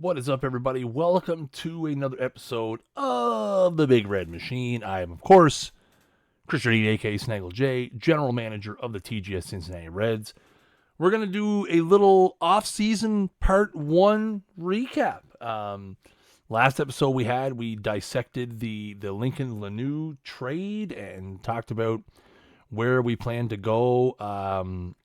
What is up, everybody? Welcome to another episode of the Big Red Machine. I am, of course, Christian Reed, aka Snaggle J, General Manager of the TGS Cincinnati Reds. We're going to do a little off-season Part 1 recap. Last episode we dissected the Lincoln Lanu trade and talked about where we plan to go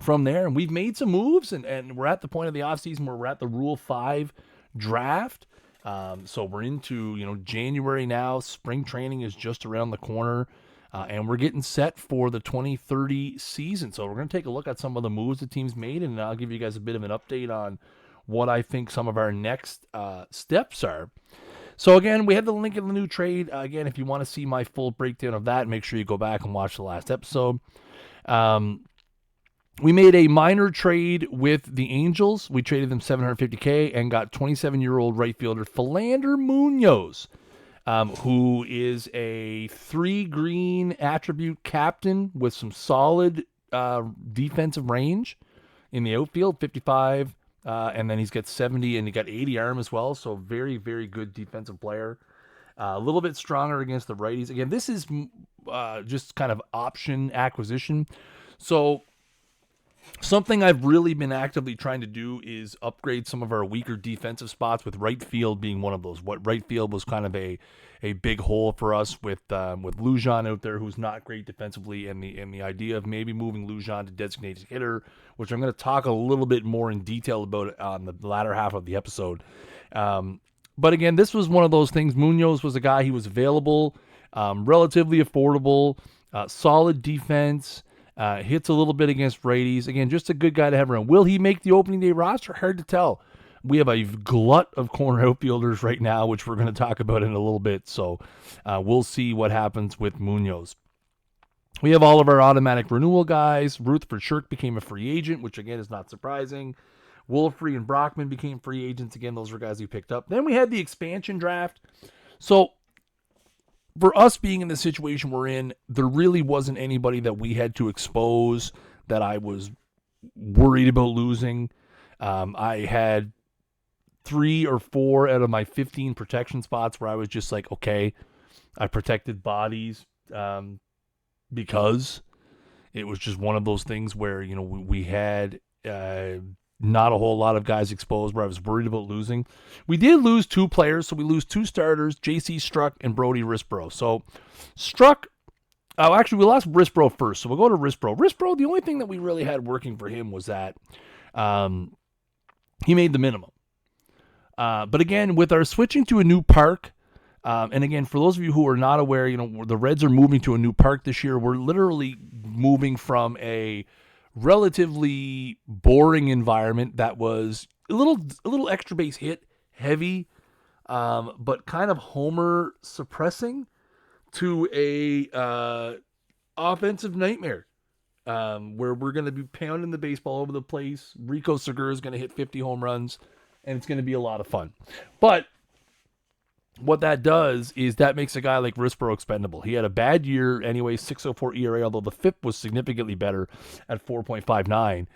from there. And we've made some moves, and we're at the point of the offseason where we're at the Rule 5 draft. So we're into January now. Spring training is just around the corner. And we're getting set for the 2030 season. So we're going to take a look at some of the moves the team's made, and I'll give you guys a bit of an update on what I think some of our next steps are. So again, we had the Lincoln Lanu trade. Again, if you want to see my full breakdown of that, make sure you go back and watch the last episode. We made a minor trade with the Angels. We traded them $750K and got 27-year-old right fielder Philander Munoz, who is a 3-green attribute captain with some solid defensive range in the outfield, 55, and then he's got 70 and he got 80 arm as well, so very, very good defensive player. A little bit stronger against the righties. Again, this is just kind of option acquisition. So something I've really been actively trying to do is upgrade some of our weaker defensive spots, with right field being one of those. What right field was kind of a big hole for us with Lujan out there, who's not great defensively, and the idea of maybe moving Lujan to designated hitter, which I'm going to talk a little bit more in detail about on the latter half of the episode. But again, this was one of those things. Munoz was a guy, he was available, relatively affordable, solid defense. Hits a little bit against righties. Again, just a good guy to have around. Will he make the opening day roster? Hard to tell. We have a glut of corner outfielders right now, which we're going to talk about in a little bit. So we'll see what happens with Munoz. We have all of our automatic renewal guys. Rutherford Shirk became a free agent, which again is not surprising. Wolfrey and Brockman became free agents. Again, those were guys we picked up. Then we had the expansion draft. So for us being in the situation we're in, there really wasn't anybody that we had to expose that I was worried about losing. I had 3 or 4 out of my 15 protection spots where I was just like, okay, I protected bodies because it was just one of those things where, we had not a whole lot of guys exposed where I was worried about losing. We did lose 2 players, so we lose 2 starters, J.C. Struck and Brody Risbro. So Struck, actually we lost Risbro first, so we'll go to Risbro. Risbro, the only thing that we really had working for him was that he made the minimum. But again, with our switching to a new park, and again, for those of you who are not aware, the Reds are moving to a new park this year. We're literally moving from a relatively boring environment that was a little extra base hit heavy, but kind of homer suppressing, to a offensive nightmare, where we're going to be pounding the baseball over the place. Rico Segura is going to hit 50 home runs, and it's going to be a lot of fun. But what that does is that makes a guy like Risbro expendable. He had a bad year anyway, 6.04 ERA, although the FIP was significantly better at 4.59.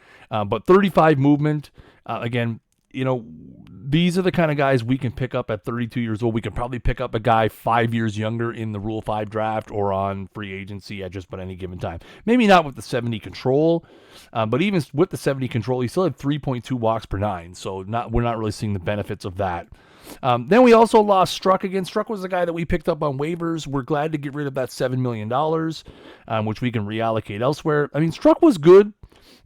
But 35 movement. Again, these are the kind of guys we can pick up at 32 years old. We can probably pick up a guy 5 years younger in the Rule 5 draft or on free agency at just about any given time. Maybe not with the 70 control, but even with the 70 control, he still had 3.2 walks per 9. So we're not really seeing the benefits of that. Then we also lost Struck again. Struck was the guy that we picked up on waivers. We're glad to get rid of that $7 million, which we can reallocate elsewhere. I mean, Struck was good.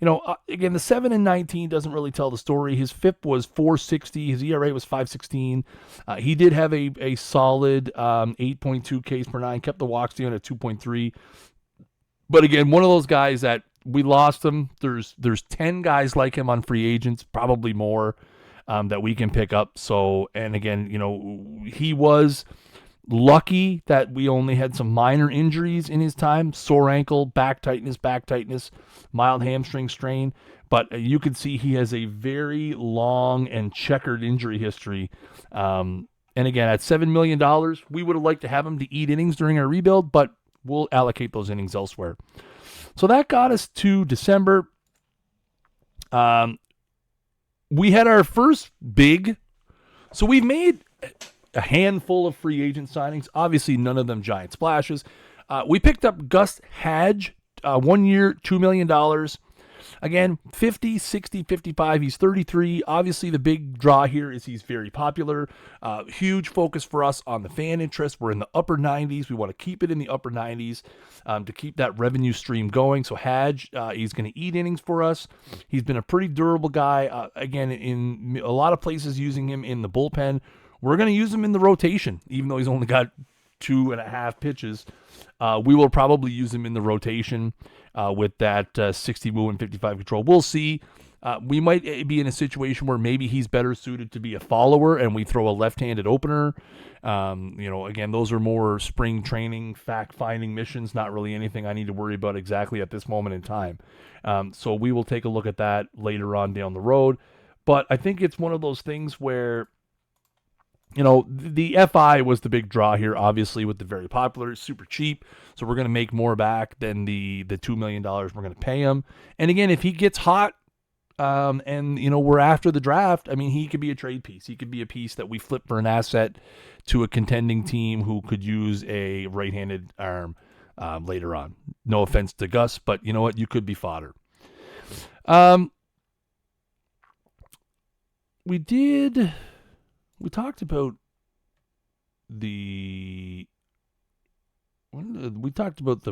Again, the 7-19 doesn't really tell the story. His FIP was 4.60. His ERA was 5.16. He did have a solid 8.2 Ks per 9. Kept the walks down at 2.3. But again, one of those guys that we lost him. There's 10 guys like him on free agents, probably more, that we can pick up. So, and again, he was lucky that we only had some minor injuries in his time: sore ankle, back tightness, mild hamstring strain. But you can see he has a very long and checkered injury history. And again, at $7 million, we would have liked to have him to eat innings during our rebuild, but we'll allocate those innings elsewhere. So that got us to December. we had our first big. So we've made a handful of free agent signings. Obviously, none of them giant splashes. We picked up Gus Hadge, 1 year, $2 million. Again, 50, 60, 55. He's 33. Obviously, the big draw here is he's very popular. Huge focus for us on the fan interest. We're in the upper 90s. We want to keep it in the upper 90s to keep that revenue stream going. So Hadge, he's going to eat innings for us. He's been a pretty durable guy. Again, in a lot of places using him in the bullpen. We're going to use him in the rotation, even though he's only got 2.5 pitches. We will probably use him in the rotation with that 60 move and 55 control. We'll see. We might be in a situation where maybe he's better suited to be a follower and we throw a left-handed opener. Again, those are more spring training, fact-finding missions, not really anything I need to worry about exactly at this moment in time. So we will take a look at that later on down the road. But I think it's one of those things where, the FI was the big draw here, obviously, with the very popular, super cheap. So we're going to make more back than the $2 million we're going to pay him. And again, if he gets hot and we're after the draft, I mean, he could be a trade piece. He could be a piece that we flip for an asset to a contending team who could use a right-handed arm later on. No offense to Gus, but you know what? You could be fodder. We talked about the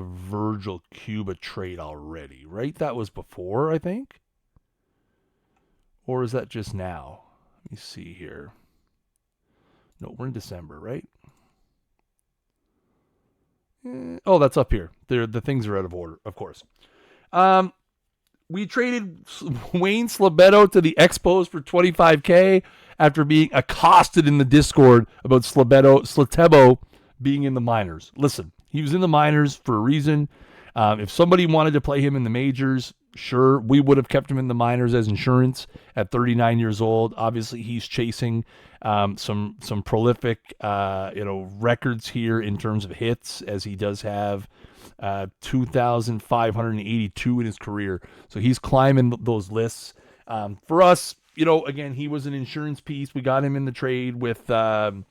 Virgil Cuba trade already, right? That was before, I think. Or is that just now? Let me see here. No, we're in December, right? Oh, that's up here. The things are out of order, of course. We traded Wayne Slabetto to the Expos for $25K after being accosted in the Discord about Slatebo being in the minors. Listen, he was in the minors for a reason. If somebody wanted to play him in the majors, sure, we would have kept him in the minors as insurance at 39 years old. Obviously, he's chasing some prolific records here in terms of hits, as he does have 2,582 in his career. So he's climbing those lists. For us, again, he was an insurance piece. We got him in the trade with the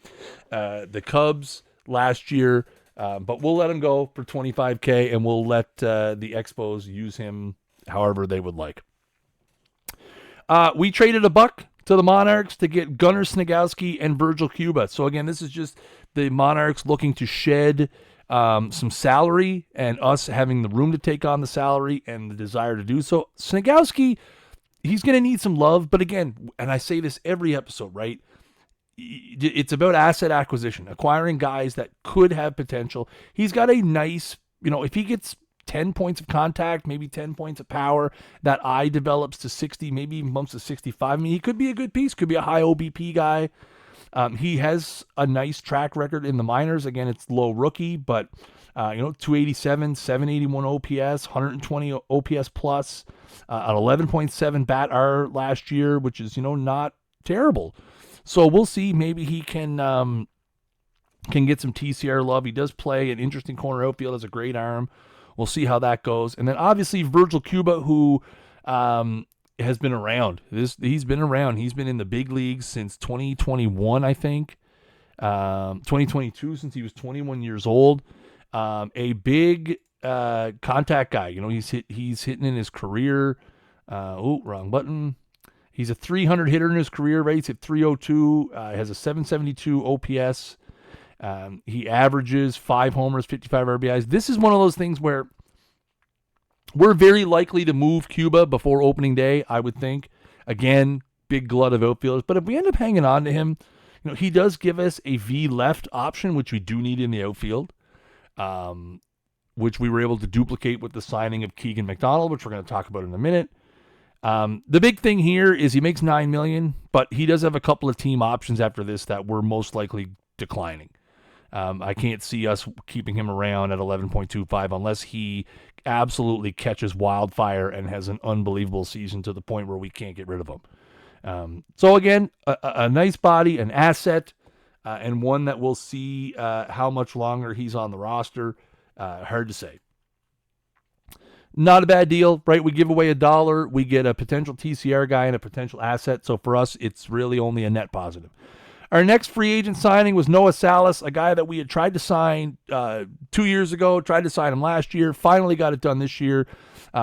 Cubs last year, but we'll let him go for $25K, and we'll let the Expos use him however they would like. We traded $1 to the Monarchs to get Gunnar Snegowski and Virgil Cuba. So again, this is just the Monarchs looking to shed some salary and us having the room to take on the salary and the desire to do so. Snegowski, he's going to need some love, but again, and I say this every episode, right? It's about asset acquisition, acquiring guys that could have potential. He's got a nice, if he gets 10 points of contact, maybe 10 points of power, that eye develops to 60, maybe even bumps to 65. I mean, he could be a good piece, could be a high OBP guy. He has a nice track record in the minors. Again, it's low rookie, but 287, 781 OPS, 120 OPS plus, an 11.7 bat R last year, which is not terrible. So we'll see. Maybe he can get some TCR love. He does play an interesting corner outfield, has a great arm. We'll see how that goes. And then obviously Virgil Cuba, who has been around. He's been around. He's been in the big leagues since 2021, I think. 2022, since he was 21 years old. A big contact guy. He's hitting in his career. Wrong button. He's a 300 hitter in his career, right? He's at 302. Has a 772 OPS. He averages 5 homers, 55 RBIs. This is one of those things where we're very likely to move Cuba before opening day, I would think. Again, big glut of outfielders. But if we end up hanging on to him, he does give us a V left option, which we do need in the outfield, which we were able to duplicate with the signing of Keegan McDonald, which we're going to talk about in a minute. The big thing here is he makes $9 million, but he does have a couple of team options after this that we're most likely declining. I can't see us keeping him around at 11.25 unless he absolutely catches wildfire and has an unbelievable season to the point where we can't get rid of him. So again, a nice body, an asset, and one that we'll see how much longer he's on the roster. Hard to say. Not a bad deal, right? We give away $1, we get a potential TCR guy and a potential asset. So for us, it's really only a net positive. Our next free agent signing was Noah Salas, a guy that we had tried to sign 2 years ago, tried to sign him last year, finally got it done this year.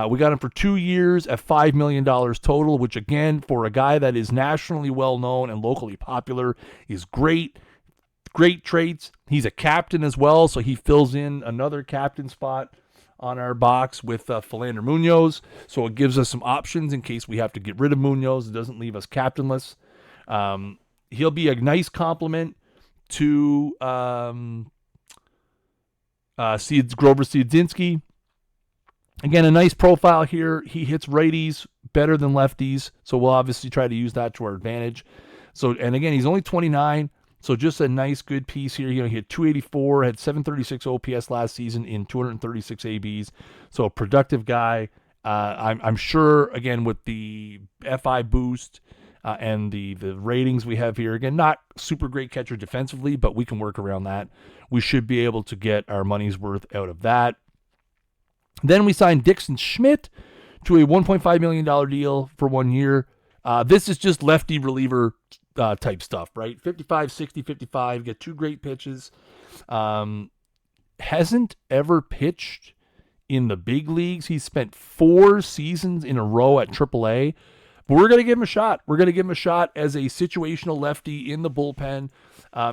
We got him for 2 years at $5 million total, which again, for a guy that is nationally well known and locally popular, is great. Great traits. He's a captain as well, so he fills in another captain spot on our box with Philander Munoz. So it gives us some options in case we have to get rid of Munoz. It doesn't leave us captainless. He'll be a nice complement to Grover Siedzinski. Again, a nice profile here. He hits righties better than lefties, so we'll obviously try to use that to our advantage. So, and again, he's only 29. So just a nice, good piece here. You know, he had 284, had 736 OPS last season in 236 ABs. So a productive guy. I'm sure, again, with the FI boost and the ratings we have here, again, not super great catcher defensively, but we can work around that. We should be able to get our money's worth out of that. Then we signed Dixon Schmidt to a $1.5 million deal for 1 year. This is just lefty reliever type stuff, right? 55, 60, 55, get 2 great pitches. Hasn't ever pitched in the big leagues. He's spent 4 seasons in a row at AAA. But we're going to give him a shot. We're going to give him a shot as a situational lefty in the bullpen.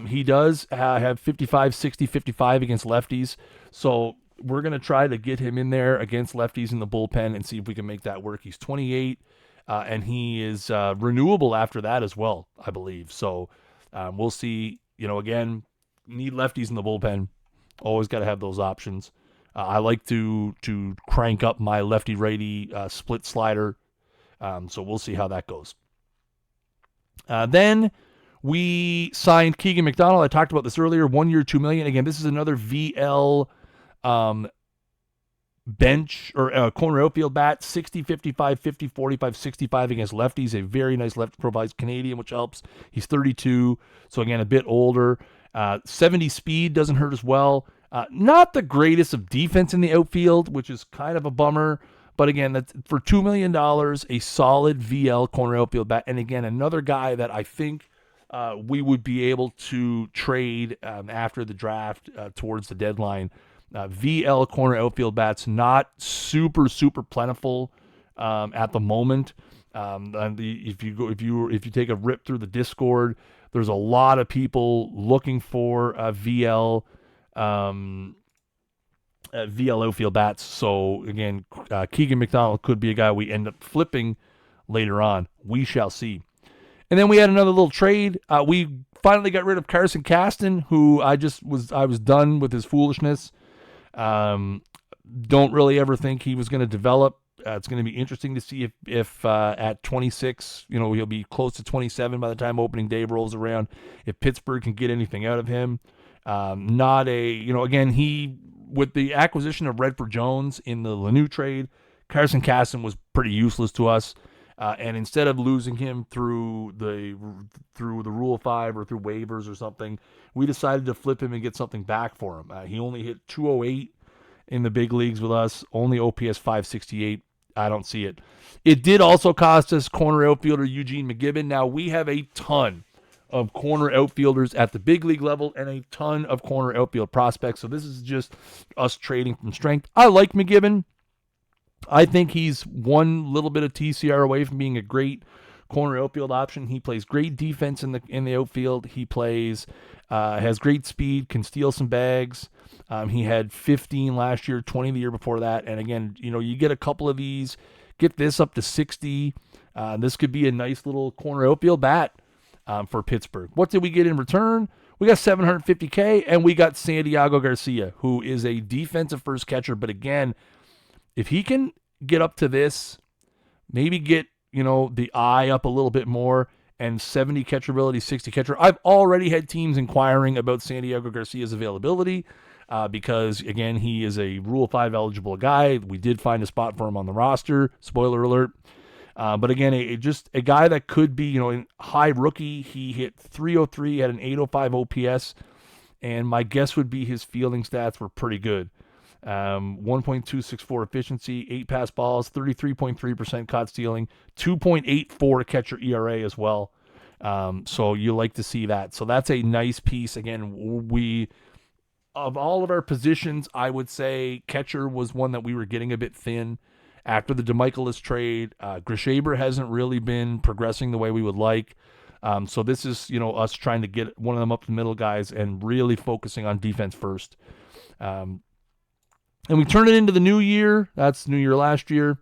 He does have 55, 60, 55 against lefties. So we're going to try to get him in there against lefties in the bullpen and see if we can make that work. He's 28. And he is renewable after that as well, I believe. So we'll see. You know, again, need lefties in the bullpen. Always got to have those options. I like to crank up my lefty-righty split slider. So we'll see how that goes. Then we signed Keegan McDonald. I talked about this earlier. 1 year, $2 million. Again, this is another VL bench or corner outfield bat, 60, 55, 50, 45, 65 against lefties. A very nice left profile. He's Canadian, which helps. He's 32, so again, a bit older. 70 speed doesn't hurt as well. Not the greatest of defense in the outfield, which is kind of a bummer. But again, that's for $2 million, a solid VL corner outfield bat. And again, another guy that I think we would be able to trade after the draft towards the deadline. VL corner outfield bats, not super plentiful at the moment. If you take a rip through the Discord, there's a lot of people looking for VL outfield bats. So again, Keegan McDonald could be a guy we end up flipping later on. We shall see. And then we had another little trade. We finally got rid of Carson Caston, who I was done with his foolishness. Don't really ever think he was going to develop. It's going to be interesting to see if at 26, you know, he'll be close to 27 by the time opening day rolls around, if Pittsburgh can get anything out of him. Again, with the acquisition of Redford Jones in the Lanu trade, Carson Caston was pretty useless to us. And instead of losing him through the Rule of 5 or through waivers or something, we decided to flip him and get something back for him. He only hit 208 in the big leagues with us, only OPS 568. I don't see it. It did also cost us corner outfielder Eugene McGibbon. Now, we have a ton of corner outfielders at the big league level and a ton of corner outfield prospects. So this is just us trading from strength. I like McGibbon. I think he's one little bit of TCR away from being a great corner outfield option. He plays great defense in the outfield. He has great speed, can steal some bags. He had 15 last year, 20 the year before that. And again, you know, you get a couple of these, get this up to 60. This could be a nice little corner outfield bat for Pittsburgh. What did we get in return? We got $750K, and we got Santiago Garcia, who is a defensive first catcher. But again, if he can get up to this, maybe get, you know, the eye up a little bit more, and 70 catchability, 60 catcher. I've already had teams inquiring about Santiago Garcia's availability because, again, he is a Rule 5 eligible guy. We did find a spot for him on the roster. Spoiler alert. But again, just a guy that could be, you know, in high rookie. He hit 303, had an 805 OPS, and my guess would be his fielding stats were pretty good. 1.264 efficiency, 8 pass balls, 33.3% caught stealing, 2.84 catcher ERA as well. So you like to see that. So that's a nice piece. Again, of all of our positions, I would say catcher was one that we were getting a bit thin after the DeMichaelis trade. Grishaber hasn't really been progressing the way we would like. So this is, us trying to get one of them up the middle guys and really focusing on defense first. And we turn it into the new year. That's New Year last year.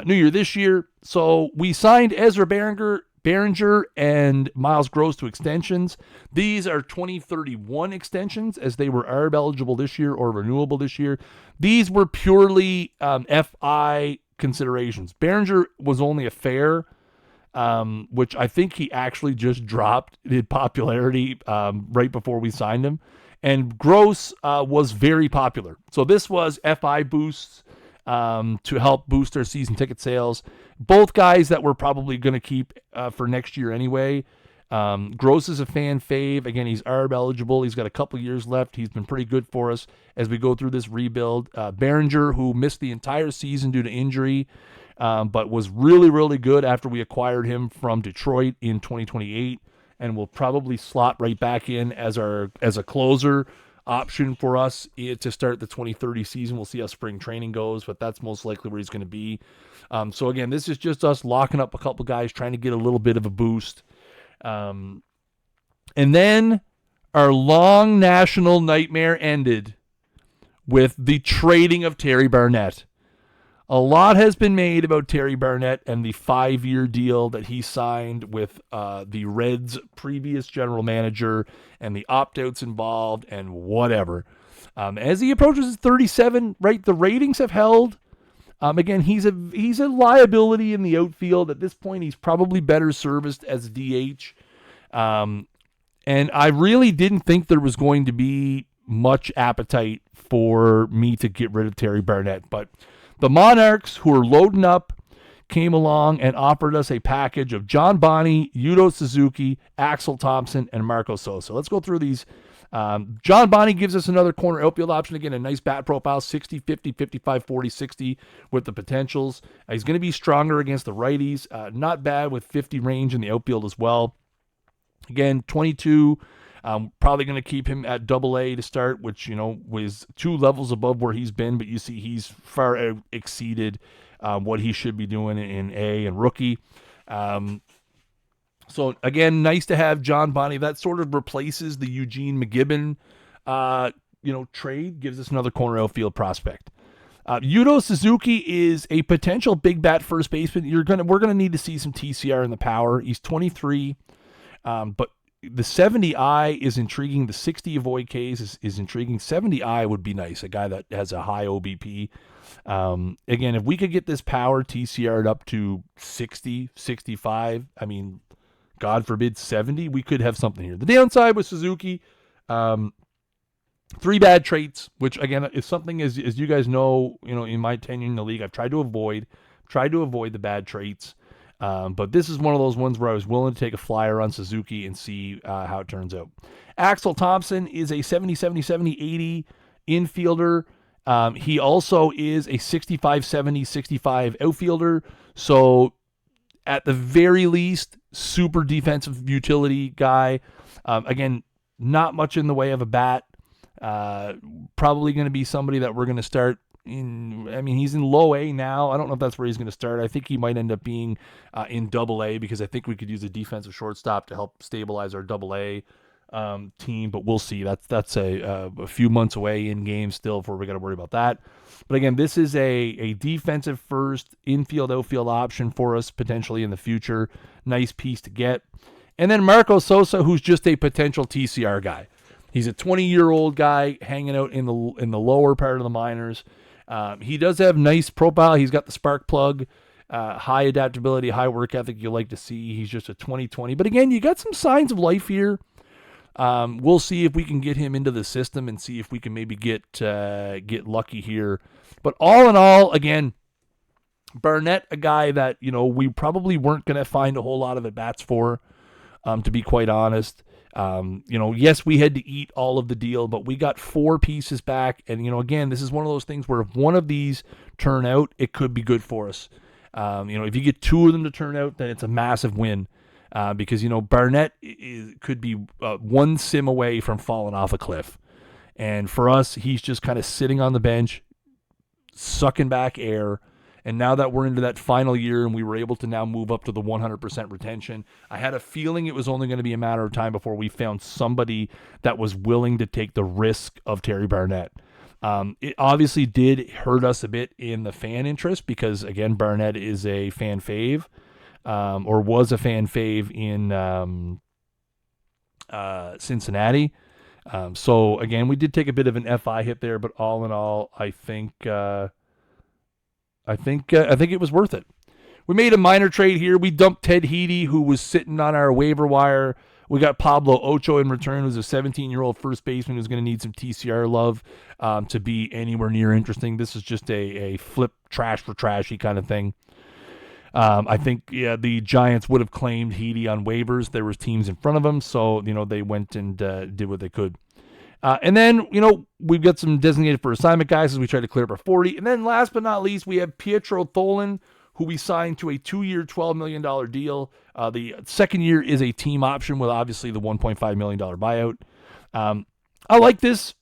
New Year this year. So we signed Ezra Behringer and Miles Gross to extensions. These are 2031 extensions, as they were ARB eligible this year or renewable this year. These were purely FI considerations. Behringer was only a fair, which I think he actually just dropped in popularity right before we signed him. And Gross was very popular. So this was FI boosts to help boost our season ticket sales. Both guys that we're probably going to keep for next year anyway. Gross is a fan fave. Again, he's ARB eligible. He's got a couple years left. He's been pretty good for us as we go through this rebuild. Behringer, who missed the entire season due to injury, but was really, really good after we acquired him from Detroit in 2028. And will probably slot right back in as a closer option for us to start the 2030 season. We'll see how spring training goes, but that's most likely where he's going to be. So again, this is just us locking up a couple guys, trying to get a little bit of a boost. And then our long national nightmare ended with the trading of Terry Barnett. A lot has been made about Terry Barnett and the 5-year deal that he signed with the Reds' previous general manager and the opt-outs involved and whatever. As he approaches 37, right, the ratings have held. Again, he's a liability in the outfield. At this point, he's probably better serviced as DH. And I really didn't think there was going to be much appetite for me to get rid of Terry Barnett, but the Monarchs, who are loading up, came along and offered us a package of John Bonney, Yuto Suzuki, Axel Thompson, and Marco Sosa. Let's go through these. John Bonney gives us another corner outfield option. Again, a nice bat profile, 60, 50, 55, 40, 60 with the potentials. He's going to be stronger against the righties. Not bad with 50 range in the outfield as well. Again, 22. Probably going to keep him at AA to start, which, was 2 levels above where he's been, but you see he's far exceeded what he should be doing in A and rookie. So, again, nice to have John Bonney. That sort of replaces the Eugene McGibbon, trade, gives us another corner outfield prospect. Yuto Suzuki is a potential big bat first baseman. We're gonna need to see some TCR in the power. He's 23, but the 70I is intriguing. The 60 avoid Ks is intriguing. 70I would be nice, a guy that has a high OBP. Again, if we could get this power TCR'd up to 60, 65, I mean, God forbid 70, we could have something here. The downside with Suzuki, 3 bad traits, which again is something as you guys know, in my tenure in the league, I've tried to avoid the bad traits. But this is one of those ones where I was willing to take a flyer on Suzuki and see how it turns out. Axel Thompson is a 70, 70, 70, 80 infielder. He also is a 65, 70, 65 outfielder. So at the very least, super defensive utility guy. Again, not much in the way of a bat. Probably going to be somebody that we're going to start he's in low A now. I don't know if that's where he's going to start. I think he might end up being in double A because I think we could use a defensive shortstop to help stabilize our double A team, but we'll see. That's a few months away in game still before we got to worry about that. But again, this is a defensive first infield outfield option for us potentially in the future. Nice piece to get. And then Marco Sosa, who's just a potential TCR guy. He's a 20-year-old guy hanging out in the lower part of the minors. He does have nice profile. He's got the spark plug, high adaptability, high work ethic you like to see. He's just a 2020. But again, you got some signs of life here. We'll see if we can get him into the system and see if we can maybe get lucky here. But all in all, again, Barnett, a guy that we probably weren't going to find a whole lot of at-bats for. to be quite honest. Yes, we had to eat all of the deal, but we got 4 pieces back. And, again, this is one of those things where if one of these turn out, it could be good for us. If you get 2 of them to turn out, then it's a massive win. Because, Barnett could be 1 sim away from falling off a cliff. And for us, he's just kind of sitting on the bench, sucking back air. And now that we're into that final year and we were able to now move up to the 100% retention, I had a feeling it was only going to be a matter of time before we found somebody that was willing to take the risk of Terry Barnett. It obviously did hurt us a bit in the fan interest because, again, Barnett is a fan fave, or was a fan fave in Cincinnati. So, again, we did take a bit of an FI hit there, but all in all, I think it was worth it. We made a minor trade here. We dumped Ted Heedy, who was sitting on our waiver wire. We got Pablo Ocho in return, who's a 17-year-old first baseman who's going to need some TCR love to be anywhere near interesting. This is just a flip trash for trashy kind of thing. I think the Giants would have claimed Heedy on waivers. There was teams in front of them, so they went and did what they could. And then, we've got some designated for assignment guys as we try to clear up our 40. And then last but not least, we have Pietro Tholen, who we signed to a 2-year, $12 million deal. The second year is a team option with obviously the $1.5 million buyout. I like this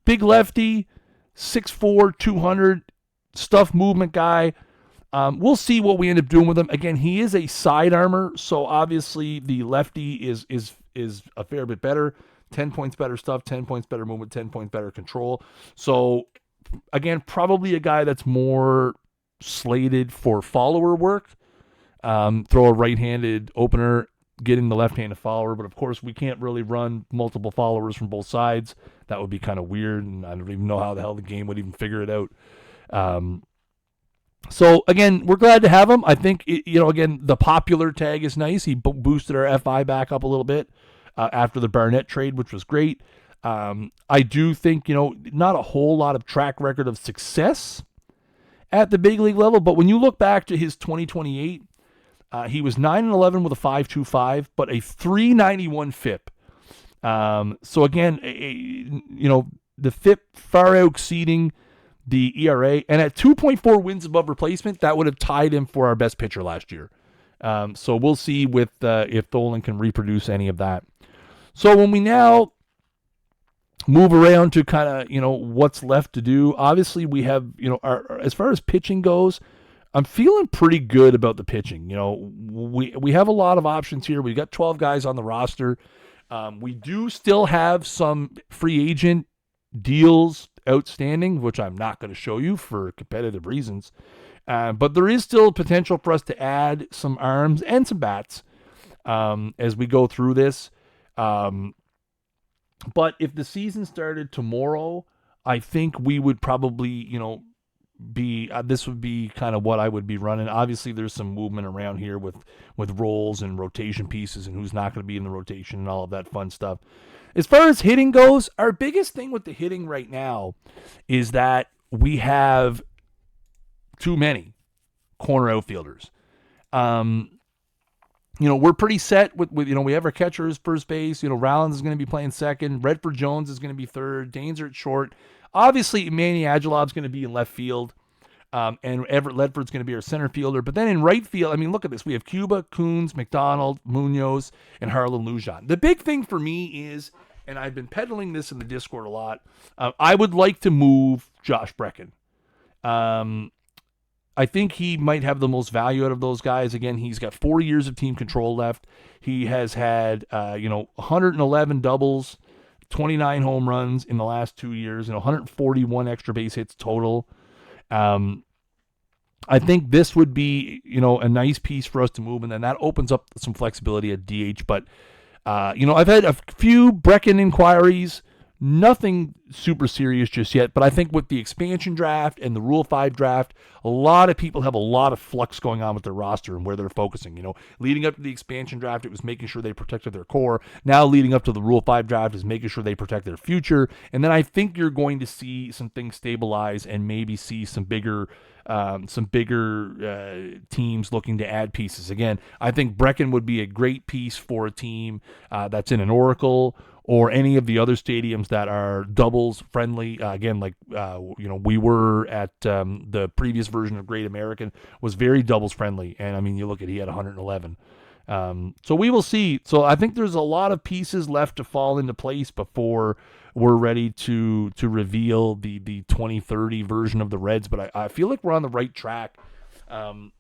big lefty, 6'4", 200, stuff movement guy. We'll see what we end up doing with him. Again, he is a side armor, so obviously the lefty is a fair bit better. 10 points better stuff, 10 points better movement, 10 points better control. So, again, probably a guy that's more slated for follower work. Throw a right-handed opener, getting the left-handed follower. But, of course, we can't really run multiple followers from both sides. That would be kind of weird, and I don't even know how the hell the game would even figure it out. So, again, we're glad to have him. I think, again, the popular tag is nice. He boosted our FI back up a little bit. After the Barnett trade, which was great. I do think, not a whole lot of track record of success at the big league level, but when you look back to his 2028, he was 9-11 with a 5.25, but a 3.91 FIP. So again, the FIP far out exceeding the ERA, and at 2.4 wins above replacement, that would have tied him for our best pitcher last year. So we'll see if Tholen can reproduce any of that. So when we now move around to kind of, what's left to do, obviously we have, as far as pitching goes, I'm feeling pretty good about the pitching. We have a lot of options here. We've got 12 guys on the roster. We do still have some free agent deals outstanding, which I'm not going to show you for competitive reasons. But there is still potential for us to add some arms and some bats as we go through this. But if the season started tomorrow, I think we would probably, this would be kind of what I would be running. Obviously, there's some movement around here with roles and rotation pieces and who's not going to be in the rotation and all of that fun stuff. As far as hitting goes, our biggest thing with the hitting right now is that we have too many corner outfielders. We're pretty set with we have our catcher as first base. Rollins is going to be playing second. Redford Jones is going to be third. Danes are at short. Obviously, Manny Aguilar's going to be in left field. And Everett Ledford's going to be our center fielder. But then in right field, look at this. We have Cuba, Coons, McDonald, Munoz, and Harlan Lujan. The big thing for me is, and I've been peddling this in the Discord a lot, I would like to move Josh Brecken. I think he might have the most value out of those guys. Again, he's got 4 years of team control left. He has had, 111 doubles, 29 home runs in the last 2 years, 141 extra base hits total. I think this would be, a nice piece for us to move, and then that opens up some flexibility at DH. But, I've had a few Brecken inquiries. Nothing super serious just yet, but I think with the expansion draft and the Rule 5 draft, a lot of people have a lot of flux going on with their roster and where they're focusing. Leading up to the expansion draft, it was making sure they protected their core. Now, leading up to the Rule 5 draft is making sure they protect their future. And then I think you're going to see some things stabilize and maybe see some bigger teams looking to add pieces. Again, I think Brecken would be a great piece for a team that's in an Oracle or any of the other stadiums that are doubles friendly. Again, like we were at the previous version of Great American was very doubles friendly, and I mean, you look at he had 111. So we will see. So I think there's a lot of pieces left to fall into place before we're ready to reveal the 2030 version of the Reds. But I feel like we're on the right track. Again,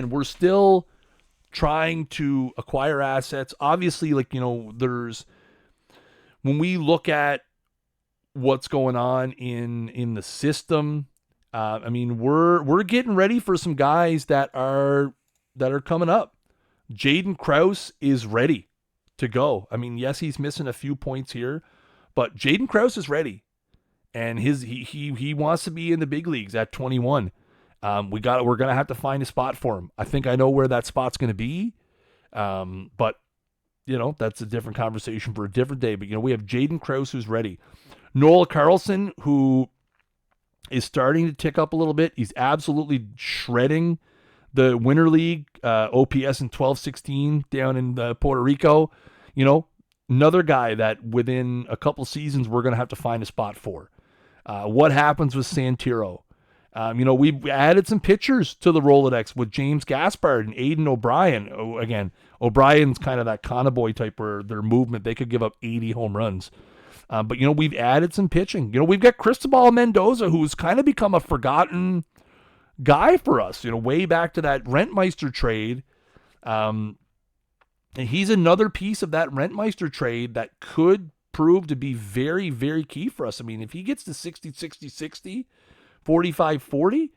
we're still trying to acquire assets. Obviously, there's when we look at what's going on in the system, we're getting ready for some guys that are coming up. Jaden Krause is ready to go. I mean, yes, he's missing a few points here, but Jaden Krause is ready, and he wants to be in the big leagues at 21. We're gonna have to find a spot for him. I think I know where that spot's gonna be, but that's a different conversation for a different day. But we have Jaden Krause who's ready, Noel Carlson who is starting to tick up a little bit. He's absolutely shredding the Winter League OPS in 12-16 down in Puerto Rico. Another guy that within a couple seasons we're gonna have to find a spot for. What happens with Santiro? We've added some pitchers to the Rolodex with James Gaspard and Aiden O'Brien. Again, O'Brien's kind of that Conaboy type where their movement, they could give up 80 home runs. But we've added some pitching. We've got Cristobal Mendoza, who's kind of become a forgotten guy for us, way back to that Rentmeister trade. And he's another piece of that Rentmeister trade that could prove to be very, very key for us. I mean, if he gets to 60-60-60, 45-40,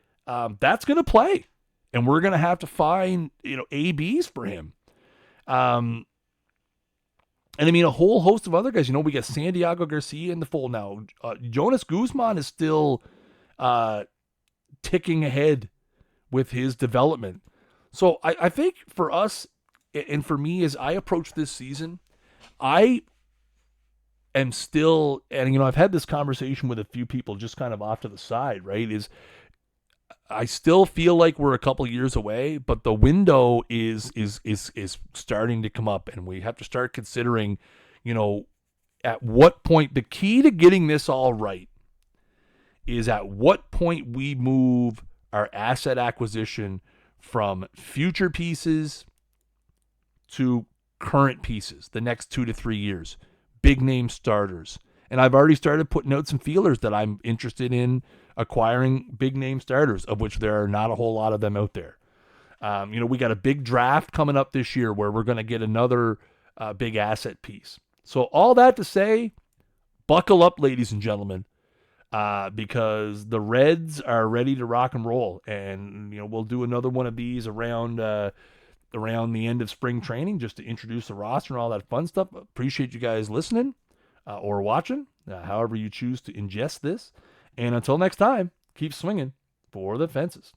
that's going to play. And we're going to have to find, ABs for him. And I mean, a whole host of other guys. We got Santiago Garcia in the fold now. Jonas Guzman is still ticking ahead with his development. So I think for us, and for me, as I approach this season, I am still, and I've had this conversation with a few people just kind of off to the side, right? Is I still feel like we're a couple years away, but the window is starting to come up, and we have to start considering, at what point. The key to getting this all right is at what point we move our asset acquisition from future pieces to current pieces the next 2 to 3 years. Big name starters. And I've already started putting out some feelers that I'm interested in acquiring big name starters, of which there are not a whole lot of them out there. We got a big draft coming up this year where we're going to get another big asset piece. So all that to say, buckle up, ladies and gentlemen, because the Reds are ready to rock and roll. And, we'll do another one of these around the end of spring training just to introduce the roster and all that fun stuff. Appreciate you guys listening or watching, however you choose to ingest this. And until next time, keep swinging for the fences.